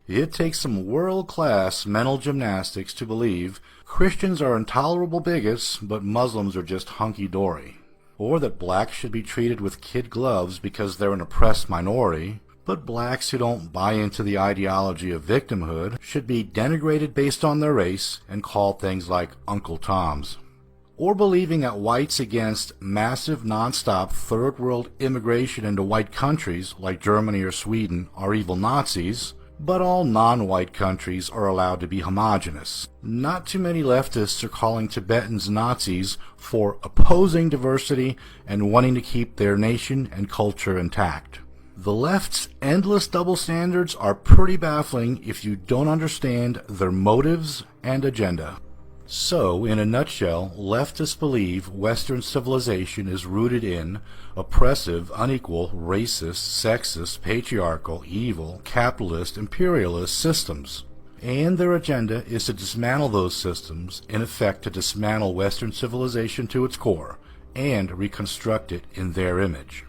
It takes some world-class mental gymnastics to believe Christians are intolerable bigots, but Muslims are just hunky-dory. Or that blacks should be treated with kid gloves because they're an oppressed minority, but blacks who don't buy into the ideology of victimhood should be denigrated based on their race and called things like Uncle Toms. Or believing that whites against massive non-stop third world immigration into white countries like Germany or Sweden are evil Nazis, but all non-white countries are allowed to be homogenous. Not too many leftists are calling Tibetans Nazis for opposing diversity and wanting to keep their nation and culture intact. The left's endless double standards are pretty baffling if you don't understand their motives and agenda. So, in a nutshell, leftists believe Western civilization is rooted in oppressive, unequal, racist, sexist, patriarchal, evil, capitalist, imperialist systems. And their agenda is to dismantle those systems, in effect to dismantle Western civilization to its core, and reconstruct it in their image.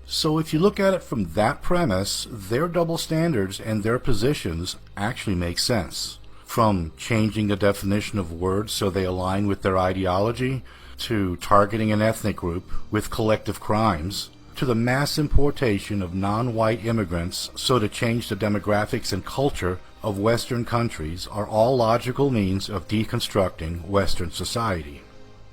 So if you look at it from that premise, their double standards and their positions actually make sense. From changing the definition of words so they align with their ideology, to targeting an ethnic group with collective crimes, to the mass importation of non-white immigrants so to change the demographics and culture of Western countries are all logical means of deconstructing Western society.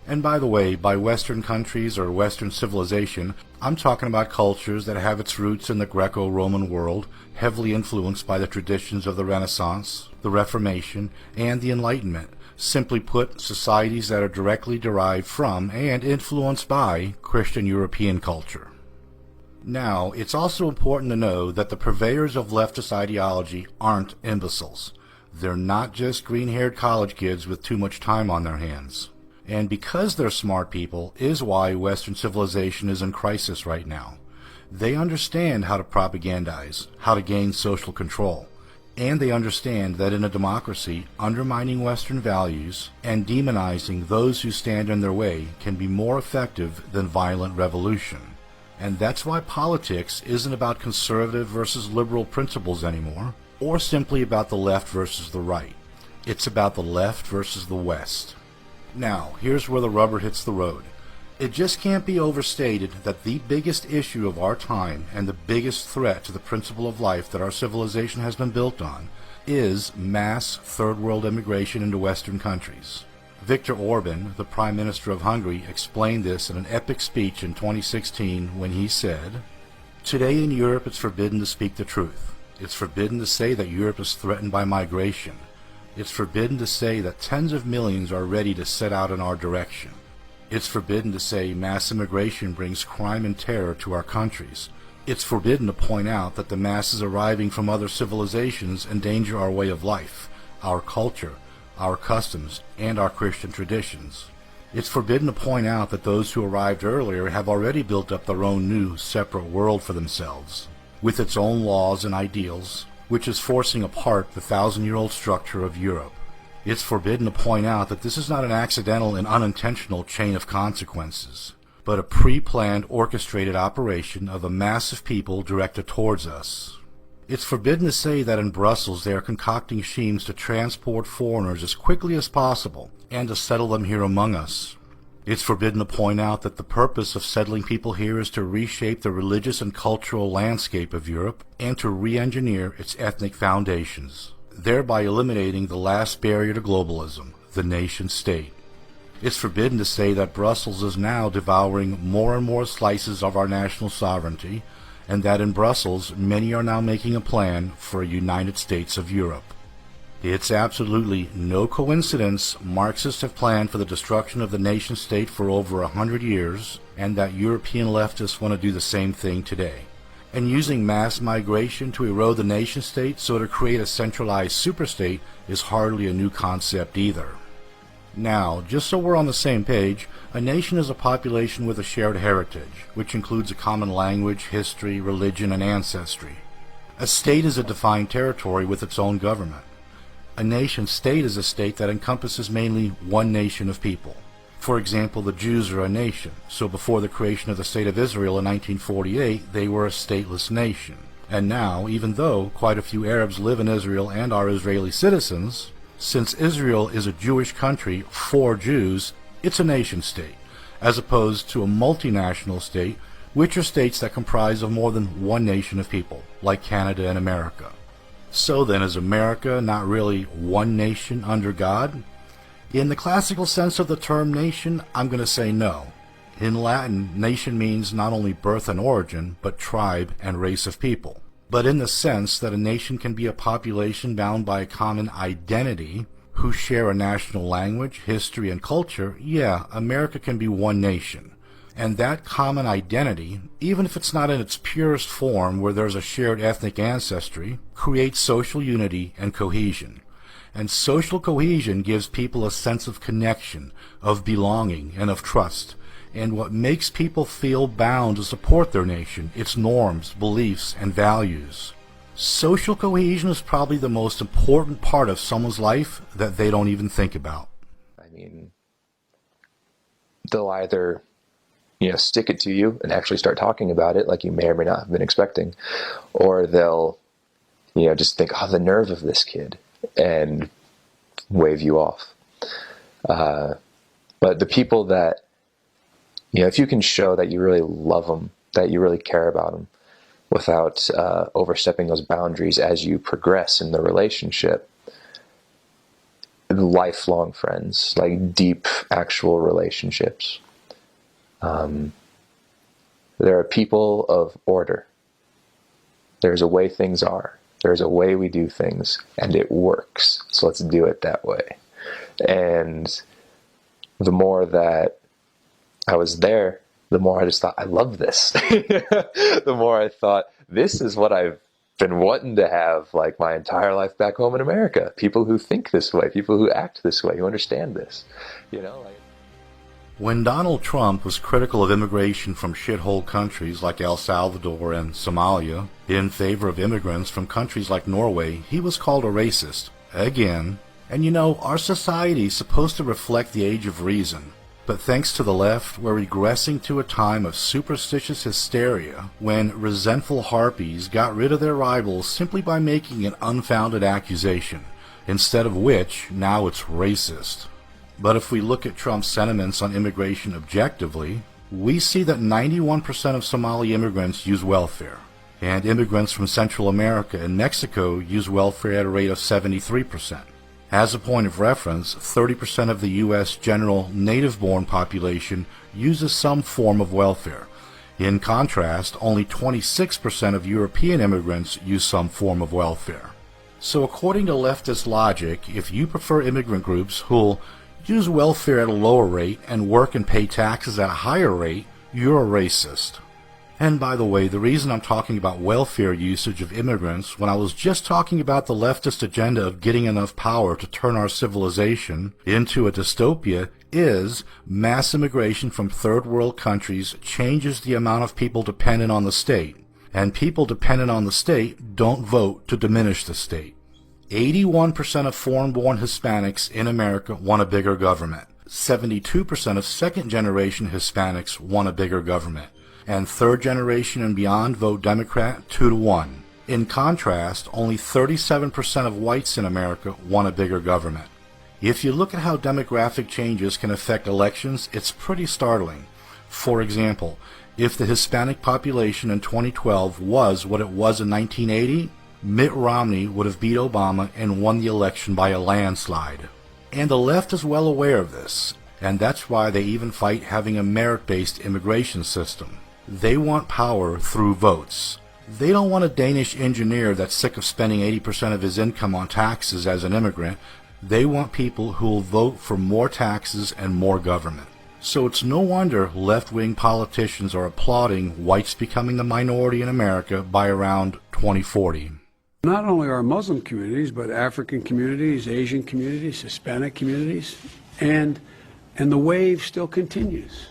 And by the way, by Western countries or Western civilization, I'm talking about cultures that have its roots in the Greco-Roman world, heavily influenced by the traditions of the Renaissance, the Reformation, and the Enlightenment. Simply put, societies that are directly derived from and influenced by Christian European culture. Now, it's also important to know that the purveyors of leftist ideology aren't imbeciles. They're not just green-haired college kids with too much time on their hands. And because they're smart people is why Western civilization is in crisis right now. They understand how to propagandize, how to gain social control, and they understand that in a democracy, undermining Western values and demonizing those who stand in their way can be more effective than violent revolution. And that's why politics isn't about conservative versus liberal principles anymore, or simply about the left versus the right. It's about the left versus the West. Now, here's where the rubber hits the road. It just can't be overstated that the biggest issue of our time and the biggest threat to the principle of life that our civilization has been built on is mass third world immigration into Western countries. Viktor Orban, the Prime Minister of Hungary, explained this in an epic speech in 2016 when he said, "Today in Europe it's forbidden to speak the truth. It's forbidden to say that Europe is threatened by migration. It's forbidden to say that tens of millions are ready to set out in our direction. It's forbidden to say mass immigration brings crime and terror to our countries. It's forbidden to point out that the masses arriving from other civilizations endanger our way of life, our culture, our customs, and our Christian traditions. It's forbidden to point out that those who arrived earlier have already built up their own new, separate world for themselves, with its own laws and ideals, which is forcing apart the thousand-year-old structure of Europe. It's forbidden to point out that this is not an accidental and unintentional chain of consequences, but a pre-planned, orchestrated operation of a mass of people directed towards us. It's forbidden to say that in Brussels they are concocting schemes to transport foreigners as quickly as possible and to settle them here among us. It's forbidden to point out that the purpose of settling people here is to reshape the religious and cultural landscape of Europe and to re-engineer its ethnic foundations, thereby eliminating the last barrier to globalism, the nation-state. It's forbidden to say that Brussels is now devouring more and more slices of our national sovereignty, and that in Brussels many are now making a plan for a United States of Europe. It's absolutely no coincidence Marxists have planned for the destruction of the nation-state for over 100 years, and that European leftists want to do the same thing today. And using mass migration to erode the nation-state so to create a centralized superstate is hardly a new concept either. Now, just so we're on the same page, a nation is a population with a shared heritage, which includes a common language, history, religion, and ancestry. A state is a defined territory with its own government. A nation-state is a state that encompasses mainly one nation of people. For example, the Jews are a nation, so before the creation of the State of Israel in 1948, they were a stateless nation. And now, even though quite a few Arabs live in Israel and are Israeli citizens, since Israel is a Jewish country for Jews, it's a nation-state, as opposed to a multinational state, which are states that comprise of more than one nation of people, like Canada and America. So then, is America not really one nation under God? In the classical sense of the term nation, I'm going to say no. In Latin, nation means not only birth and origin, but tribe and race of people. But in the sense that a nation can be a population bound by a common identity, who share a national language, history, and culture, yeah, America can be one nation. And that common identity, even if it's not in its purest form where there's a shared ethnic ancestry, creates social unity and cohesion. And social cohesion gives people a sense of connection, of belonging, and of trust. And what makes people feel bound to support their nation, its norms, beliefs, and values. Social cohesion is probably the most important part of someone's life that they don't even think about. I mean, they'll either, stick it to you and actually start talking about it like you may or may not have been expecting, or they'll, just think, oh, the nerve of this kid, and wave you off. But the people that, if you can show that you really love them, that you really care about them, without overstepping those boundaries as you progress in the relationship, lifelong friends, like deep, actual relationships. There are people of order. There's a way things are. There's a way we do things, and it works. So let's do it that way. And the more that I was there, the more I just thought, I love this. The more I thought, this is what I've been wanting to have like my entire life back home in America. People who think this way, people who act this way, who understand this. When Donald Trump was critical of immigration from shithole countries like El Salvador and Somalia in favor of immigrants from countries like Norway, he was called a racist. Again. And our society is supposed to reflect the age of reason. But thanks to the left, we're regressing to a time of superstitious hysteria when resentful harpies got rid of their rivals simply by making an unfounded accusation, instead of which, now it's racist. But if we look at Trump's sentiments on immigration objectively, we see that 91% of Somali immigrants use welfare, and immigrants from Central America and Mexico use welfare at a rate of 73%. As a point of reference, 30% of the U.S. general native-born population uses some form of welfare. In contrast, only 26% of European immigrants use some form of welfare. So according to leftist logic, if you prefer immigrant groups who'll use welfare at a lower rate and work and pay taxes at a higher rate, you're a racist. And by the way, the reason I'm talking about welfare usage of immigrants when I was just talking about the leftist agenda of getting enough power to turn our civilization into a dystopia is mass immigration from third world countries changes the amount of people dependent on the state. And people dependent on the state don't vote to diminish the state. 81% of foreign-born Hispanics in America want a bigger government. 72% of second-generation Hispanics want a bigger government. And third generation and beyond vote Democrat 2-1. In contrast, only 37% of whites in America want a bigger government. If you look at how demographic changes can affect elections, it's pretty startling. For example, if the Hispanic population in 2012 was what it was in 1980, Mitt Romney would have beat Obama and won the election by a landslide. And the left is well aware of this, and that's why they even fight having a merit-based immigration system. They want power through votes. They don't want a Danish engineer that's sick of spending 80% of his income on taxes as an immigrant. They want people who will vote for more taxes and more government. So it's no wonder left-wing politicians are applauding whites becoming the minority in America by around 2040. Not only our Muslim communities, but African communities, Asian communities, Hispanic communities, and the wave still continues.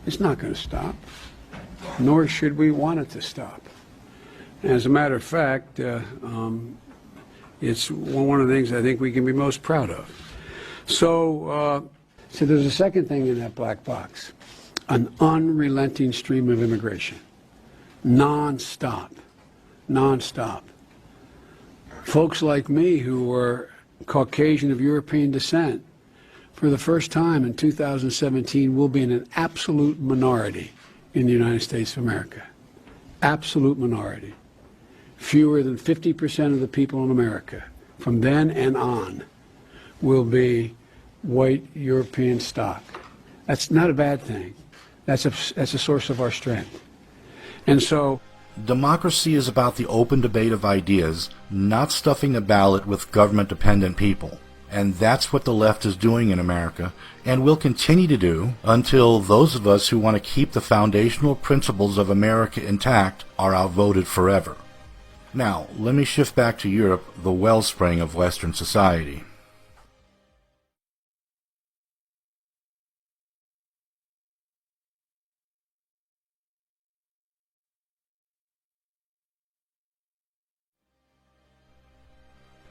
It's not going to stop, nor should we want it to stop. As a matter of fact, it's one of the things I think we can be most proud of. So there's a second thing in that black box, an unrelenting stream of immigration, non-stop. nonstop. Folks like me who were Caucasian of European descent, for the first time in 2017, will be in an absolute minority in the United States of America. Absolute minority. Fewer than 50% of the people in America, from then and on, will be white European stock. That's not a bad thing. That's a source of our strength. And so, democracy is about the open debate of ideas, not stuffing the ballot with government-dependent people. And that's what the left is doing in America, and will continue to do until those of us who want to keep the foundational principles of America intact are outvoted forever. Now, let me shift back to Europe, the wellspring of Western society.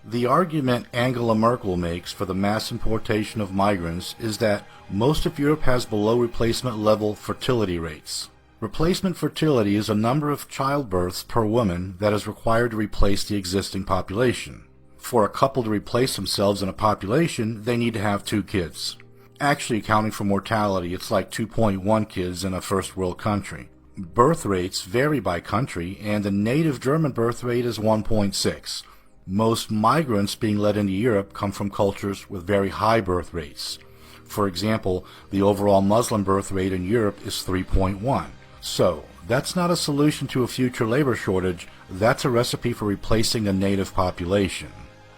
The argument Angela Merkel makes for the mass importation of migrants is that most of Europe has below replacement level fertility rates. Replacement fertility is a number of childbirths per woman that is required to replace the existing population. For a couple to replace themselves in a population, they need to have 2 kids. Actually, accounting for mortality, it's like 2.1 kids in a first world country. Birth rates vary by country, and the native German birth rate is 1.6. Most migrants being led into Europe come from cultures with very high birth rates. For example, the overall Muslim birth rate in Europe is 3.1. So, that's not a solution to a future labor shortage, that's a recipe for replacing the native population.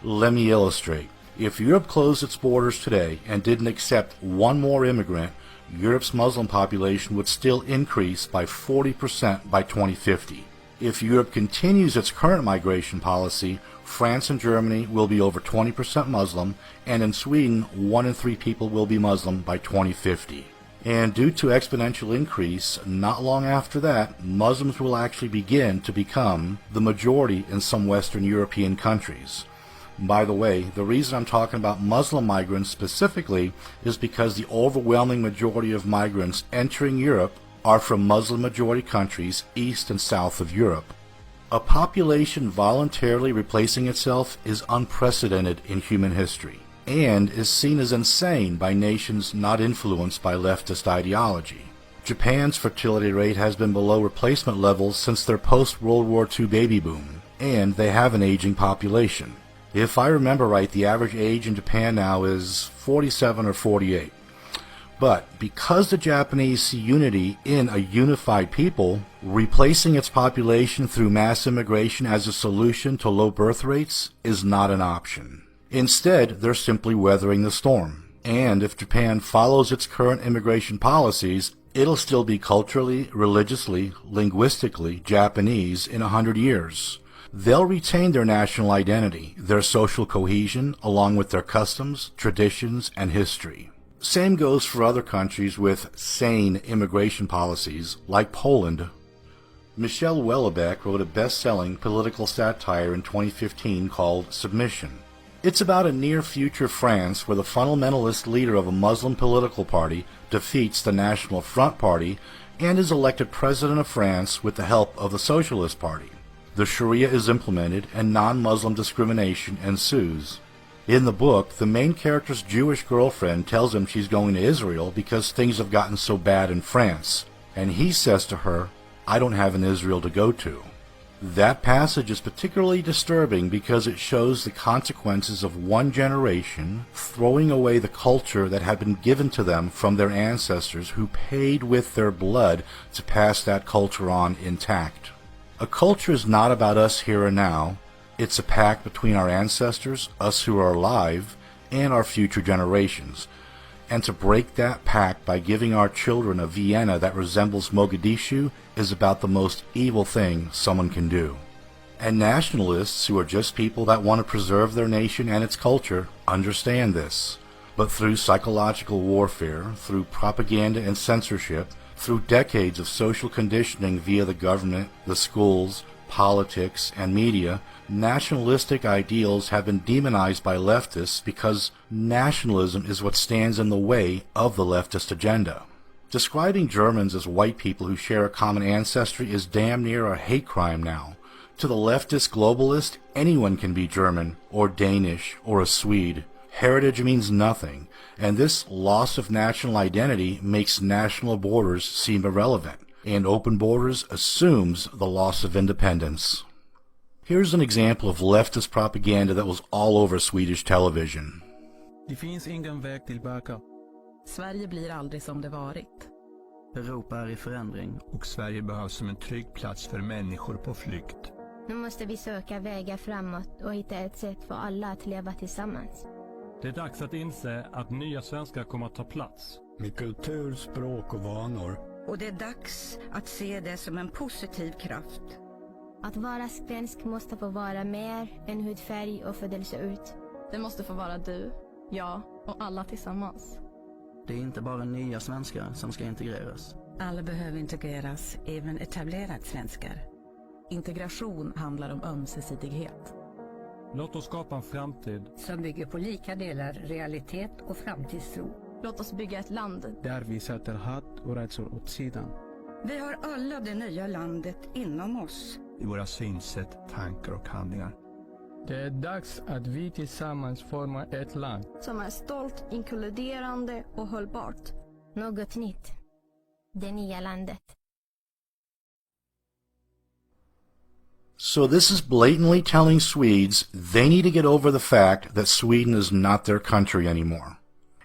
Let me illustrate. If Europe closed its borders today and didn't accept one more immigrant, Europe's Muslim population would still increase by 40% by 2050. If Europe continues its current migration policy, France and Germany will be over 20% Muslim, and in Sweden, 1 in 3 people will be Muslim by 2050. And due to exponential increase, not long after that, Muslims will actually begin to become the majority in some Western European countries. By the way, the reason I'm talking about Muslim migrants specifically is because the overwhelming majority of migrants entering Europe are from Muslim-majority countries east and south of Europe. A population voluntarily replacing itself is unprecedented in human history, and is seen as insane by nations not influenced by leftist ideology. Japan's fertility rate has been below replacement levels since their post-World War II baby boom, and they have an aging population. If I remember right, the average age in Japan now is 47 or 48. But because the Japanese see unity in a unified people, replacing its population through mass immigration as a solution to low birth rates is not an option. Instead, they're simply weathering the storm. And if Japan follows its current immigration policies, it'll still be culturally, religiously, linguistically Japanese in 100 years. They'll retain their national identity, their social cohesion, along with their customs, traditions, and history. Same goes for other countries with sane immigration policies, like Poland. Michel Houellebecq wrote a best-selling political satire in 2015 called Submission. It's about a near-future France where the fundamentalist leader of a Muslim political party defeats the National Front Party and is elected president of France with the help of the Socialist Party. The Sharia is implemented and non-Muslim discrimination ensues. In the book, the main character's Jewish girlfriend tells him she's going to Israel because things have gotten so bad in France, and he says to her, "I don't have an Israel to go to." That passage is particularly disturbing because it shows the consequences of one generation throwing away the culture that had been given to them from their ancestors who paid with their blood to pass that culture on intact. A culture is not about us here and now. It's a pact between our ancestors, us who are alive, and our future generations. And to break that pact by giving our children a Vienna that resembles Mogadishu is about the most evil thing someone can do. And nationalists, who are just people that want to preserve their nation and its culture, understand this. But through psychological warfare, through propaganda and censorship, through decades of social conditioning via the government, the schools, politics, and media, nationalistic ideals have been demonized by leftists because nationalism is what stands in the way of the leftist agenda. Describing Germans as white people who share a common ancestry is damn near a hate crime now. To the leftist globalist, anyone can be German or Danish or a Swede. Heritage means nothing, and this loss of national identity makes national borders seem irrelevant, and open borders assumes the loss of independence. Here's an example of leftist propaganda that was all over Swedish television. Det finns ingen väg tillbaka. Sverige blir aldrig som det varit. Europa är i förändring och Sverige behövs som en trygg plats för människor på flykt. Nu måste vi söka vägar framåt och hitta ett sätt för alla att leva tillsammans. Det är dags att inse att nya svenskar kommer att ta plats. Med kultur, språk och vanor. Och det är dags att se det som en positiv kraft. Att vara svensk måste få vara mer än hudfärg och födelseort. Det måste få vara du, jag och alla tillsammans. Det är inte bara nya svenskar som ska integreras. Alla behöver integreras, även etablerade svenskar. Integration handlar om ömsesidighet. Låt oss skapa en framtid Som bygger på lika delar realitet och framtidstro. Låt oss bygga ett land Där vi sätter hat och rädsla åt sidan. Vi har alla det nya landet inom oss. I våra synsätt, tankar och handlingar. Det är dags att vi tillsammans formar ett land som är stolt, inkluderande och hållbart. Något nytt. Det nya landet. So this is blatantly telling Swedes they need to get over the fact that Sweden is not their country anymore.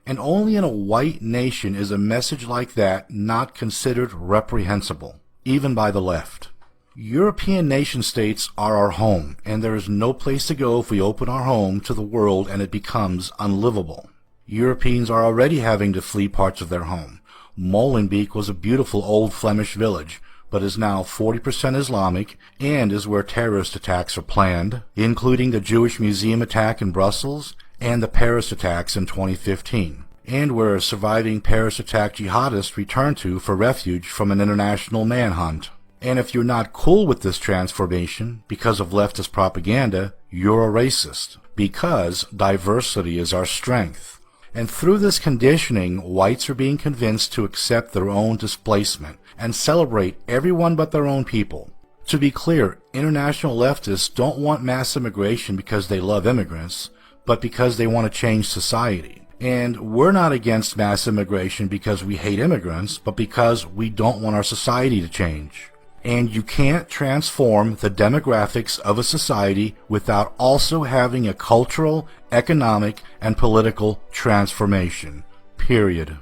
And only in a white nation is a message like that not considered reprehensible, even by the left. European nation-states are our home, and there is no place to go if we open our home to the world and it becomes unlivable. Europeans are already having to flee parts of their home. Molenbeek was a beautiful old Flemish village, but is now 40% Islamic and is where terrorist attacks are planned, including the Jewish Museum attack in Brussels and the Paris attacks in 2015, and where a surviving Paris attack jihadist returned to for refuge from an international manhunt. And if you're not cool with this transformation because of leftist propaganda, you're a racist, because diversity is our strength. And through this conditioning, whites are being convinced to accept their own displacement and celebrate everyone but their own people. To be clear, international leftists don't want mass immigration because they love immigrants, but because they want to change society. And we're not against mass immigration because we hate immigrants, but because we don't want our society to change. And you can't transform the demographics of a society without also having a cultural, economic, and political transformation. Period.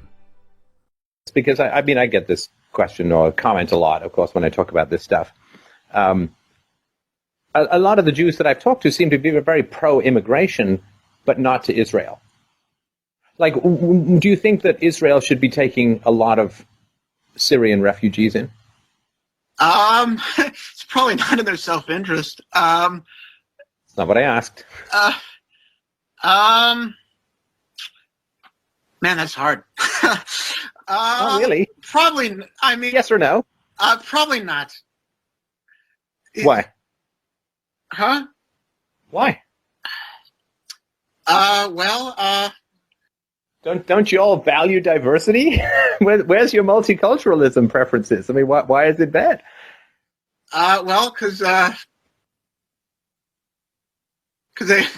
Because I mean, I get this question or comment a lot, of course, when I talk about this stuff. A lot of the Jews that I've talked to seem to be very pro-immigration, but not to Israel. Like, do you think that Israel should be taking a lot of Syrian refugees in? It's probably not in their self-interest. It's not what I asked. Man, that's hard. Oh, really? Probably, I mean... Yes or no? Probably not. Why? Huh? Why? Don't you all value diversity? Where's your multiculturalism preferences? I mean, why is it bad? Because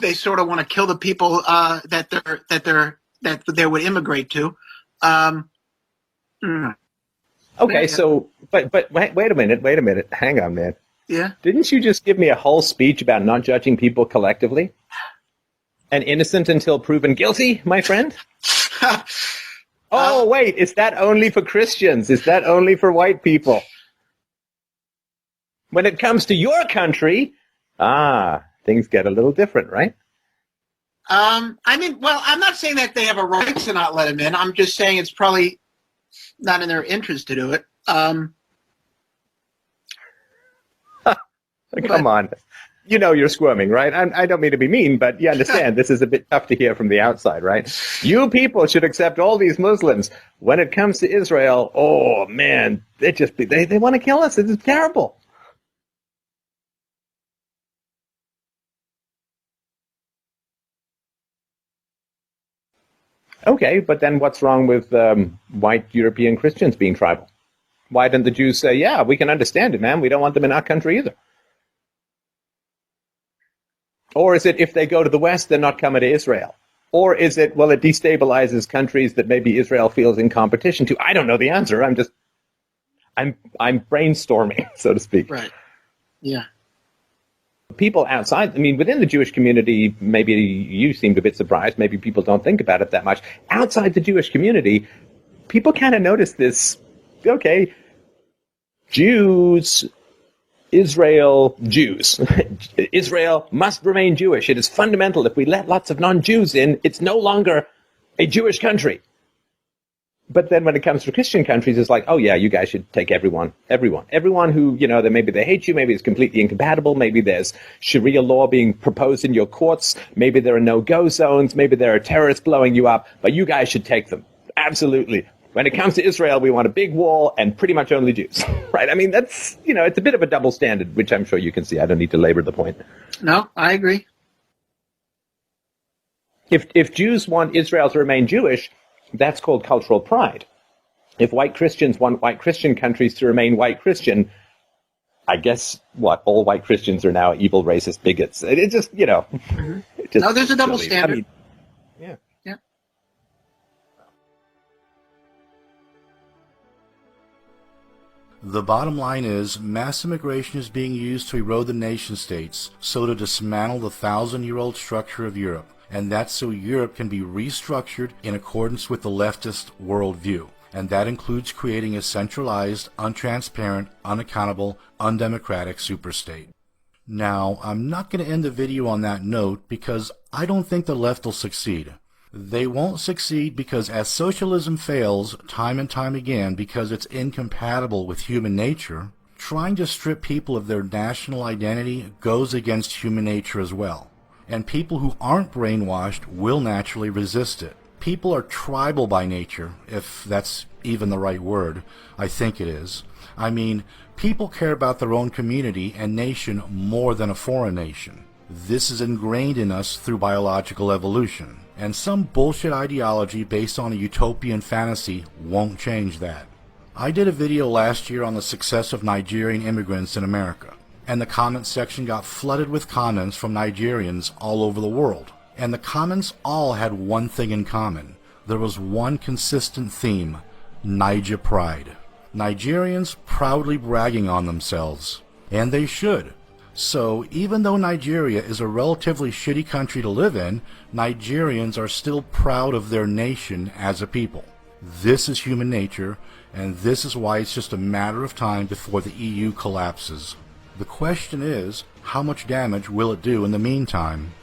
they sort of want to kill the people that they would immigrate to. Okay, so but wait a minute. Hang on, man. Yeah. Didn't you just give me a whole speech about not judging people collectively? And innocent until proven guilty, my friend? Oh, wait, is that only for Christians? Is that only for white people? When it comes to your country, things get a little different, right? I mean, well, I'm not saying that they have a right to not let him in. I'm just saying it's probably not in their interest to do it. Come on. You know you're squirming, right? I don't mean to be mean, but you understand this is a bit tough to hear from the outside, right? You people should accept all these Muslims. When it comes to Israel, oh man, they want to kill us. It's terrible. Okay, but then what's wrong with white European Christians being tribal? Why didn't the Jews say, yeah, we can understand it, man. We don't want them in our country either? Or is it if they go to the West, they're not coming to Israel? Or is it, well, it destabilizes countries that maybe Israel feels in competition to? I don't know the answer. I'm brainstorming, so to speak. Right. Yeah. People outside, I mean, within the Jewish community, maybe you seemed a bit surprised. Maybe people don't think about it that much. Outside the Jewish community, people kind of notice this, okay, Jews, Israel, Jews. Israel must remain Jewish. It is fundamental. If we let lots of non-Jews in, it's no longer a Jewish country. But then when it comes to Christian countries, it's like, oh yeah, you guys should take everyone who, maybe they hate you, maybe it's completely incompatible, maybe there's Sharia law being proposed in your courts, maybe there are no-go zones, maybe there are terrorists blowing you up, but you guys should take them. Absolutely. When it comes to Israel, we want a big wall and pretty much only Jews, right? I mean, that's, it's a bit of a double standard, which I'm sure you can see. I don't need to labor the point. No, I agree. If Jews want Israel to remain Jewish, that's called cultural pride. If white Christians want white Christian countries to remain white Christian, I guess, all white Christians are now evil, racist bigots. It just, Mm-hmm. No, there's a double standard. I mean, yeah. Yeah. The bottom line is, mass immigration is being used to erode the nation-states, so to dismantle the 1,000-year-old structure of Europe. And that's so Europe can be restructured in accordance with the leftist worldview. And that includes creating a centralized, untransparent, unaccountable, undemocratic superstate. Now, I'm not going to end the video on that note because I don't think the left will succeed. They won't succeed because as socialism fails time and time again because it's incompatible with human nature, trying to strip people of their national identity goes against human nature as well. And people who aren't brainwashed will naturally resist it. People are tribal by nature, if that's even the right word. I think it is. I mean, people care about their own community and nation more than a foreign nation. This is ingrained in us through biological evolution. And some bullshit ideology based on a utopian fantasy won't change that. I did a video last year on the success of Nigerian immigrants in America. And the comment section got flooded with comments from Nigerians all over the world. And the comments all had one thing in common. There was one consistent theme: Niger pride. Nigerians proudly bragging on themselves. And they should. So, even though Nigeria is a relatively shitty country to live in, Nigerians are still proud of their nation as a people. This is human nature, and this is why it's just a matter of time before the EU collapses. The question is, how much damage will it do in the meantime?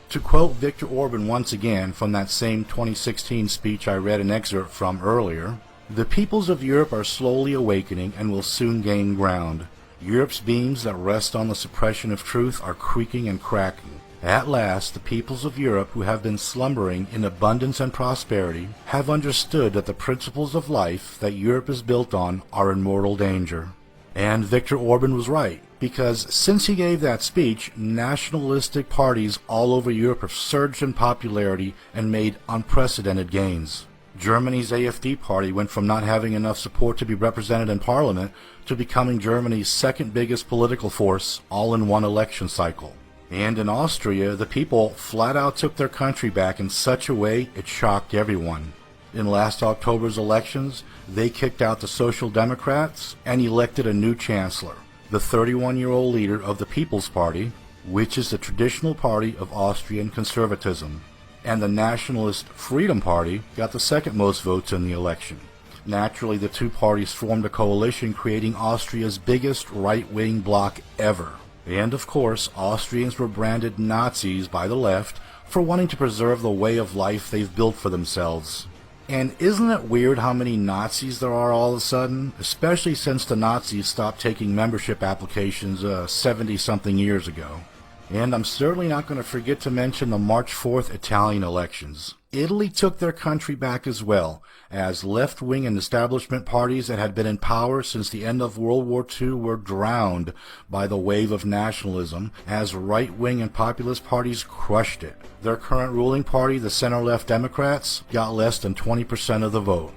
To quote Viktor Orban once again from that same 2016 speech I read an excerpt from earlier, the peoples of Europe are slowly awakening and will soon gain ground. Europe's beams that rest on the suppression of truth are creaking and cracking. At last, the peoples of Europe who have been slumbering in abundance and prosperity have understood that the principles of life that Europe is built on are in mortal danger. And Viktor Orban was right, because since he gave that speech, nationalistic parties all over Europe have surged in popularity and made unprecedented gains. Germany's AfD party went from not having enough support to be represented in parliament to becoming Germany's second biggest political force, all in one election cycle. And in Austria, the people flat out took their country back in such a way it shocked everyone. In last October's elections, they kicked out the Social Democrats and elected a new chancellor, the 31-year-old leader of the People's Party, which is the traditional party of Austrian conservatism. And the Nationalist Freedom Party got the second most votes in the election. Naturally, the two parties formed a coalition creating Austria's biggest right-wing bloc ever. And of course, Austrians were branded Nazis by the left for wanting to preserve the way of life they've built for themselves. And isn't it weird how many Nazis there are all of a sudden? Especially since the Nazis stopped taking membership applications 70-something years ago. And I'm certainly not going to forget to mention the March 4th Italian elections. Italy took their country back as well, as left-wing and establishment parties that had been in power since the end of World War II were drowned by the wave of nationalism, as right-wing and populist parties crushed it. Their current ruling party, the center-left Democrats, got less than 20% of the vote.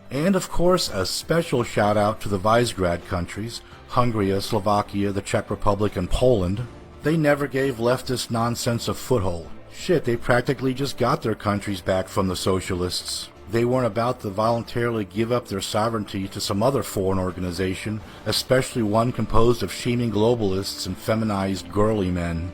And of course, a special shout-out to the Visegrad countries, Hungary, Slovakia, the Czech Republic, and Poland. They never gave leftist nonsense a foothold. Shit, they practically just got their countries back from the socialists. They weren't about to voluntarily give up their sovereignty to some other foreign organization, especially one composed of scheming globalists and feminized girly men.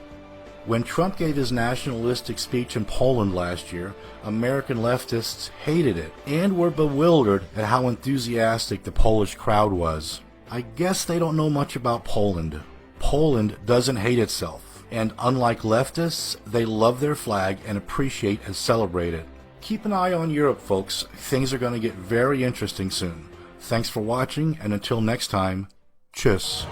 When Trump gave his nationalistic speech in Poland last year, American leftists hated it and were bewildered at how enthusiastic the Polish crowd was. I guess they don't know much about Poland. Poland doesn't hate itself, and unlike leftists, they love their flag and appreciate and celebrate it. Keep an eye on Europe, folks. Things are going to get very interesting soon. Thanks for watching, and until next time, tschüss.